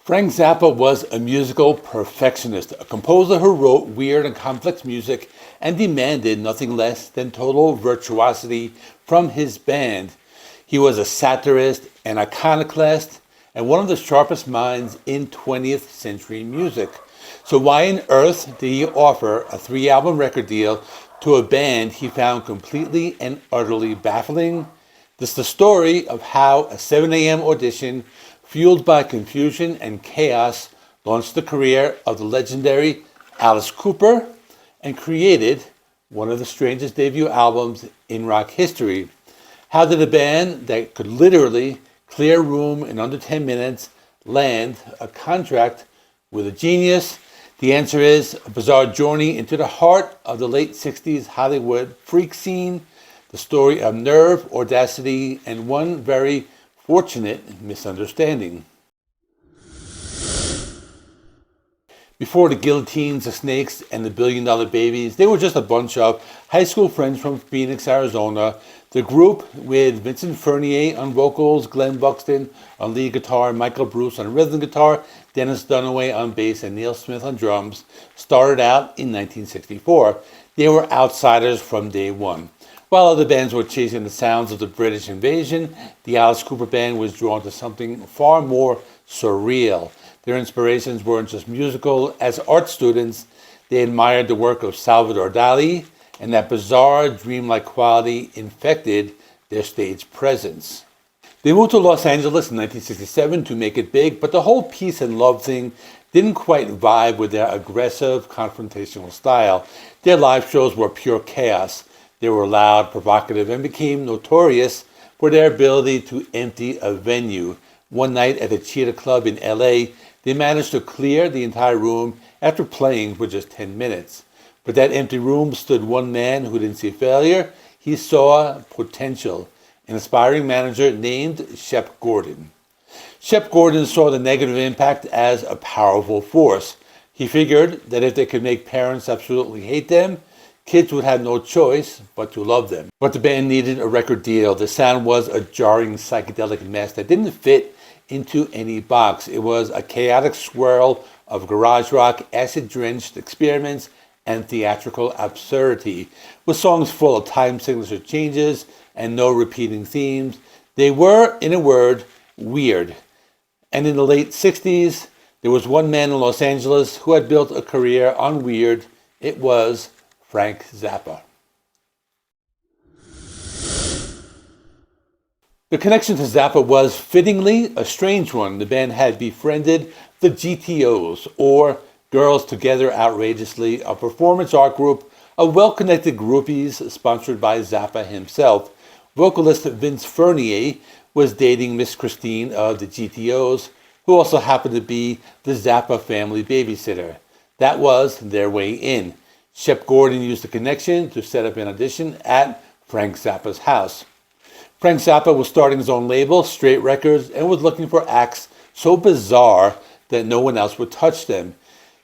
Frank Zappa was a musical perfectionist, a composer who wrote weird and complex music and demanded nothing less than total virtuosity from his band. He was a satirist, an iconoclast, and one of the sharpest minds in 20th century music. So why on earth did he offer a 3-album record deal to a band he found completely and utterly baffling? This is the story of how a 7 a.m. audition fueled by confusion and chaos, launched the career of the legendary Alice Cooper and created one of the strangest debut albums in rock history. How did a band that could literally clear a room in under 10 minutes land a contract with a genius? The answer is a bizarre journey into the heart of the late 60s Hollywood freak scene, the story of nerve, audacity, and one very fortunate misunderstanding. Before the guillotines, the snakes, and the $1 billion babies, they were just a bunch of high school friends from Phoenix, Arizona. The group, with Vincent Furnier on vocals, Glenn Buxton on lead guitar, Michael Bruce on rhythm guitar, Dennis Dunaway on bass, and Neil Smith on drums, started out in 1964. They were outsiders from day one. While other bands were chasing the sounds of the British invasion, the Alice Cooper Band was drawn to something far more surreal. Their inspirations weren't just musical. As art students, they admired the work of Salvador Dali, and that bizarre, dreamlike quality infected their stage presence. They moved to Los Angeles in 1967 to make it big, but the whole peace and love thing didn't quite vibe with their aggressive, confrontational style. Their live shows were pure chaos. They were loud, provocative, and became notorious for their ability to empty a venue. One night at the Cheetah Club in LA, they managed to clear the entire room after playing for just 10 minutes. But that empty room stood one man who didn't see failure. He saw potential. An aspiring manager named Shep Gordon. Shep Gordon saw the negative impact as a powerful force. He figured that if they could make parents absolutely hate them, kids would have no choice but to love them. But the band needed a record deal. The sound was a jarring psychedelic mess that didn't fit into any box. It was a chaotic swirl of garage rock, acid-drenched experiments, and theatrical absurdity. With songs full of time signature changes and no repeating themes, they were, in a word, weird. And in the late 60s, there was one man in Los Angeles who had built a career on weird. It was Frank Zappa. The connection to Zappa was fittingly a strange one. The band had befriended the GTOs, or Girls Together Outrageously, a performance art group of well-connected groupies sponsored by Zappa himself. Vocalist Vince Furnier was dating Miss Christine of the GTOs, who also happened to be the Zappa family babysitter. That was their way in. Shep Gordon used the connection to set up an audition at Frank Zappa's house. Frank Zappa was starting his own label, Straight Records, and was looking for acts so bizarre that no one else would touch them.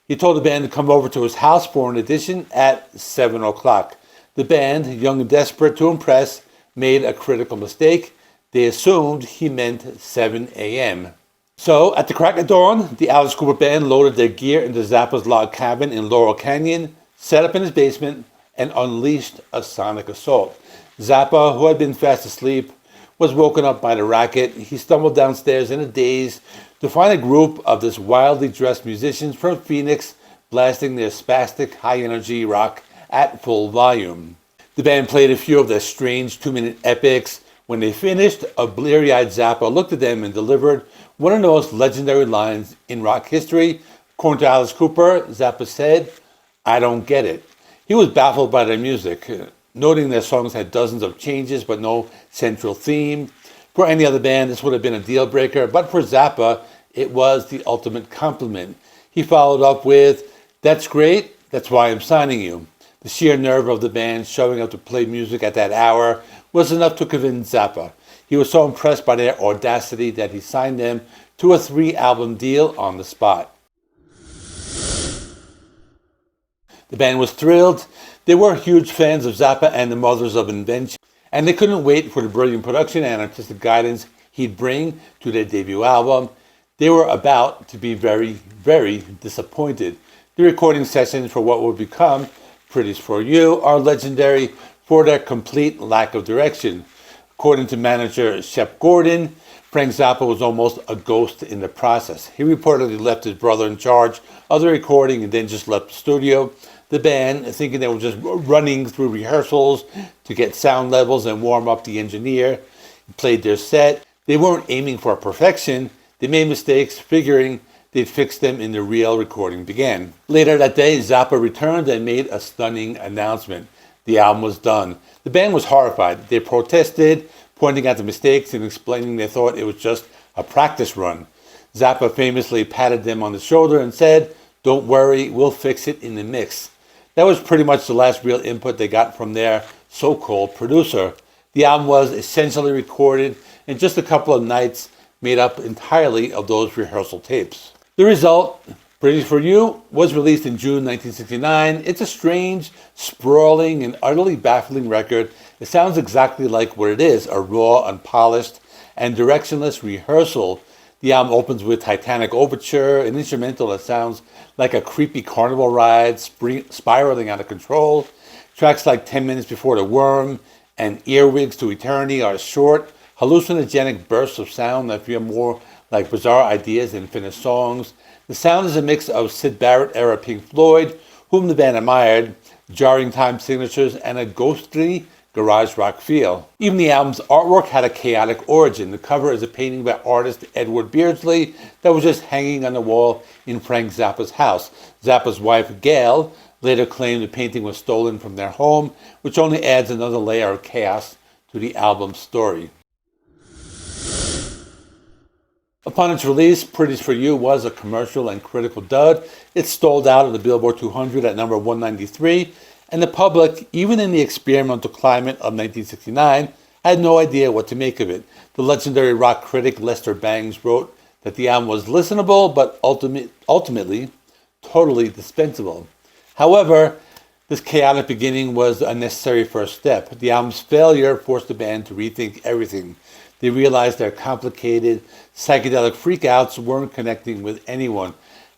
He told the band to come over to his house for an audition at 7 o'clock. The band, young and desperate to impress, made a critical mistake. They assumed he meant 7 a.m. So, at the crack of dawn, the Alice Cooper Band loaded their gear into Zappa's log cabin in Laurel Canyon, set up in his basement, and unleashed a sonic assault. Zappa, who had been fast asleep, was woken up by the racket. He stumbled downstairs in a daze to find a group of this wildly dressed musicians from Phoenix blasting their spastic high-energy rock at full volume. The band played a few of their strange 2-minute epics. When they finished, a bleary-eyed Zappa looked at them and delivered one of the most legendary lines in rock history. According to Alice Cooper, Zappa said, "I don't get it." He was baffled by their music, noting their songs had dozens of changes but no central theme. For any other band, this would have been a deal breaker, but for Zappa, it was the ultimate compliment. He followed up with, "That's great, that's why I'm signing you." The sheer nerve of the band showing up to play music at that hour was enough to convince Zappa. He was so impressed by their audacity that he signed them to a 3-album deal on the spot. The band was thrilled. They were huge fans of Zappa and the Mothers of Invention, and they couldn't wait for the brilliant production and artistic guidance he'd bring to their debut album. They were about to be very, very disappointed. The recording sessions for what would become Pretties for You are legendary for their complete lack of direction. According to manager Shep Gordon, Frank Zappa was almost a ghost in the process. He reportedly left his brother in charge of the recording and then just left the studio. The band, thinking they were just running through rehearsals to get sound levels and warm up the engineer, played their set. They weren't aiming for perfection. They made mistakes, figuring they'd fix them in the real recording began. Later that day, Zappa returned and made a stunning announcement. The album was done. The band was horrified. They protested, pointing out the mistakes and explaining they thought it was just a practice run. Zappa famously patted them on the shoulder and said, "Don't worry, we'll fix it in the mix." That was pretty much the last real input they got from their so-called producer. The album was essentially recorded in just a couple of nights, made up entirely of those rehearsal tapes. The result, Pretties for You, was released in June 1969. It's a strange, sprawling, and utterly baffling record. It sounds exactly like what it is, a raw, unpolished, and directionless rehearsal. The album opens with Titanic Overture, an instrumental that sounds like a creepy carnival ride spiraling out of control. Tracks like 10 Minutes Before the Worm and Earwigs to Eternity are short, hallucinogenic bursts of sound that feel more like bizarre ideas than finished songs. The sound is a mix of Syd Barrett-era Pink Floyd, whom the band admired, jarring time signatures, and a ghostly garage rock feel. Even the album's artwork had a chaotic origin. The cover is a painting by artist Edward Beardsley that was just hanging on the wall in Frank Zappa's house. Zappa's wife, Gail, later claimed the painting was stolen from their home, which only adds another layer of chaos to the album's story. Upon its release, Pretties for You was a commercial and critical dud. It stalled out of the Billboard 200 at number 193, and the public, even in the experimental climate of 1969, had no idea what to make of it. The legendary rock critic Lester Bangs wrote that the album was listenable, but ultimately totally dispensable. However, this chaotic beginning was a necessary first step. The album's failure forced the band to rethink everything. They realized their complicated psychedelic freakouts weren't connecting with anyone.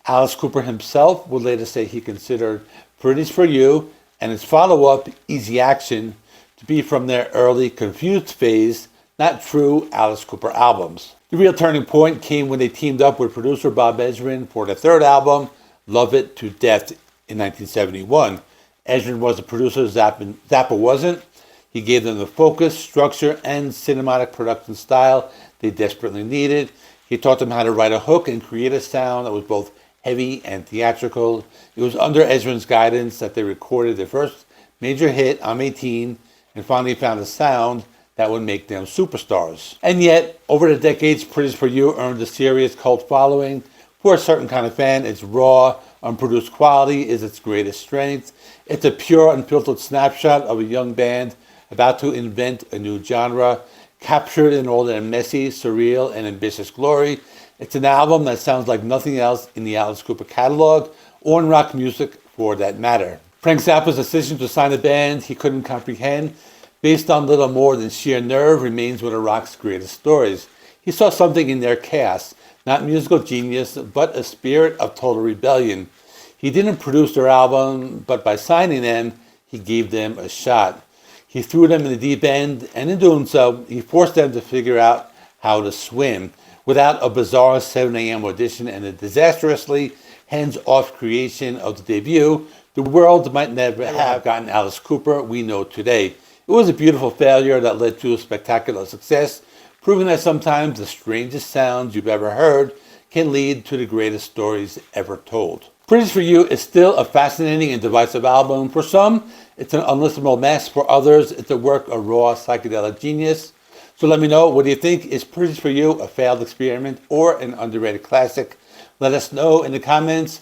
Alice Cooper himself would later say he considered Pretties for You and its follow-up, Easy Action, to be from their early Confused phase, not true Alice Cooper albums. The real turning point came when they teamed up with producer Bob Ezrin for their third album, Love It to Death, in 1971. Ezrin was the producer, Zappa wasn't. He gave them the focus, structure, and cinematic production style they desperately needed. He taught them how to write a hook and create a sound that was both heavy and theatrical. It was under Ezrin's guidance that they recorded their first major hit, I'm 18, and finally found a sound that would make them superstars. And yet, over the decades, Pretties for You earned a serious cult following. For a certain kind of fan, its raw, unproduced quality is its greatest strength. It's a pure, unfiltered snapshot of a young band about to invent a new genre, captured in all their messy, surreal, and ambitious glory. It's an album that sounds like nothing else in the Alice Cooper catalog, or in rock music for that matter. Frank Zappa's decision to sign a band he couldn't comprehend, based on little more than sheer nerve, remains one of rock's greatest stories. He saw something in their cast, not musical genius, but a spirit of total rebellion. He didn't produce their album, but by signing them, he gave them a shot. He threw them in the deep end, and in doing so, he forced them to figure out how to swim. Without a bizarre 7 a.m. audition and a disastrously hands-off creation of the debut, the world might never have gotten Alice Cooper we know today. It was a beautiful failure that led to a spectacular success, proving that sometimes the strangest sounds you've ever heard can lead to the greatest stories ever told. Pretties for You is still a fascinating and divisive album. For some, it's an unlistenable mess. For others, it's a work of raw psychedelic genius. So let me know, what do you think? Is Pretties for You a failed experiment or an underrated classic? Let us know in the comments.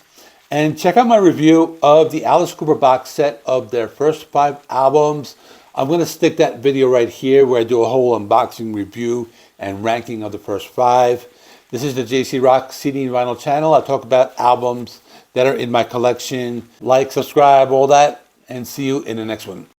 And check out my review of the Alice Cooper box set of their first 5 albums. I'm going to stick that video right here where I do a whole unboxing review and ranking of the first 5. This is the JC Rock CD and Vinyl channel. I talk about albums that are in my collection. Like, subscribe, all that, and see you in the next one.